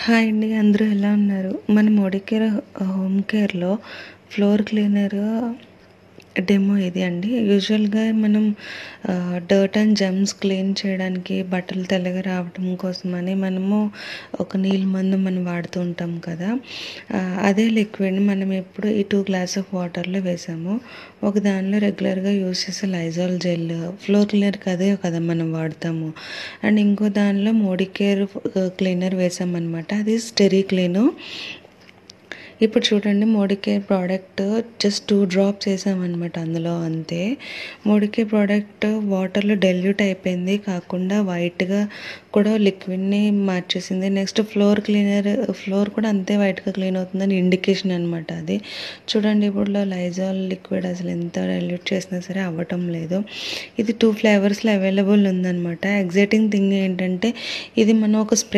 Hi అండి. అందరూ ఎలా ఉన్నారు? మన మోడికేర్ హోమ్ కేర్‌లో ఫ్లోర్ క్లీనర్ డెమో ఇది అండి. యూజువల్‌గా మనం డర్ట్ అండ్ జెర్మ్స్ క్లీన్ చేయడానికి బట్టలు తెల్లగా రావడం కోసమని మనము ఒక నీళ్ళ మందు మనం వాడుతూ ఉంటాం కదా! అదే లిక్విడ్‌ని మనం ఇప్పుడు ఈ 2 గ్లాస్ ఆఫ్ వాటర్‌లో వేసాము. ఒక దానిలో రెగ్యులర్‌గా యూజ్ చేసే లైజాల్ జెల్, ఫ్లోర్ క్లీనర్‌కి అదే కదా మనం వాడతాము. అండ్ ఇంకో దానిలో మోడికేర్ క్లీనర్ వేసామనమాట. అది స్టెరీ క్లీను. ఇప్పుడు చూడండి, మోడికేర్ ప్రోడక్ట్ జస్ట్ 2 డ్రాప్స్ వేసామనమాట అందులో అంతే. మోడికేర్ ప్రోడక్ట్ వాటర్‌లో డైల్యూట్ అయిపోయింది. కాకుండా వైట్‌గా కూడా లిక్విడ్‌ని మార్చేసింది. నెక్స్ట్ ఫ్లోర్ కూడా అంతే వైట్‌గా క్లీన్ అవుతుందని ఇండికేషన్ అనమాట అది. చూడండి, ఇప్పుడు లైజాల్ లిక్విడ్ అసలు ఎంత డైల్యూట్ చేసినా సరే అవ్వటం లేదు. ఇది 2 ఫ్లేవర్స్‌లో అవైలబుల్ ఉందనమాట. ఎక్సైటింగ్ థింగ్ ఏంటంటే ఇది మనం ఒక స్ప్రే